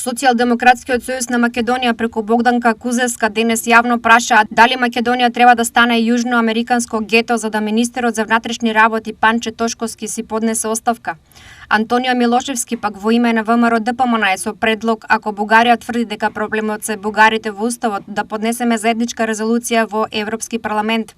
Социјалдемократскиот сојуз на Македонија преку Богданка Кузевска денес јавно прашаа дали Македонија треба да стане јужноамериканско гето за да министерот за внатрешни работи Панче Тошковски си поднесе оставка. Антонио Милошевски пак во име на ВМРО ДПМН со предлог ако Бугарија тврди дека проблемот се бугарите во уставот да поднесеме заедничка резолуција во Европски парламент.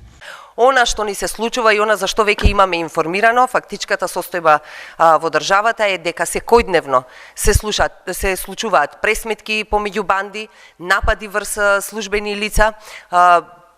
Она што ни се случува и она за што веќе имаме информирано, фактичката состојба во државата е дека секојдневно се случуваат пресметки помеѓу банди, напади врз службени лица,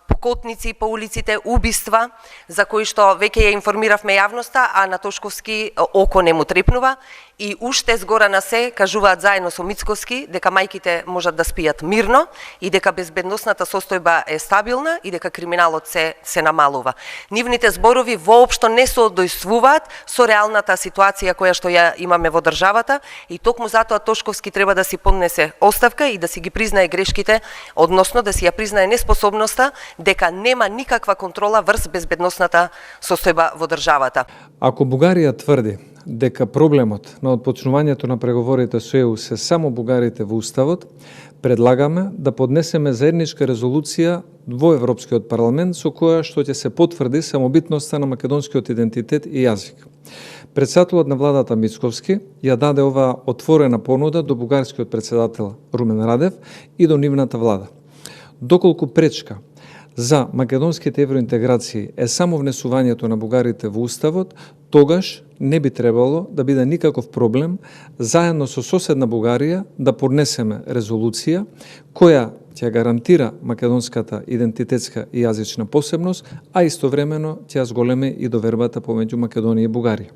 покотници по улиците, убиства, за кои што веќе ја информиравме јавноста, а на Тошковски око не му трепнува. И уште згора на се кажуваат заедно со Мицковски дека мајките можат да спијат мирно и дека безбедносната состојба е стабилна и дека криминалот се намалува. Нивните зборови воопшто не соодействуваат со реалната ситуација која што ја имаме во државата и токму затоа Тошковски треба да си поднесе оставка и да си ги признае грешките, односно да си ја признае неспособноста дека нема никаква контрола врз безбедносната состојба во државата. Ако Бугарија тврди дека проблемот на отпочнувањето на преговорите со ЕУ се само бугарите во уставот, предлагаме да поднесеме заедничка резолуција во Европскиот парламент со која што ќе се потврди самобитноста на македонскиот идентитет и јазик. Претседателот на владата Мицковски ја даде оваа отворена понуда до бугарскиот претседател Румен Радев и до нивната влада. Доколку пречка за македонските евроинтеграции е само внесувањето на бугарите во уставот, тогаш не би требало да биде никаков проблем заедно со соседна Бугарија да поднесеме резолуција која ќе гарантира македонската идентитетска и јазична посебност, а истовремено ќе ја зголеми и довербата помеѓу Македонија и Бугарија.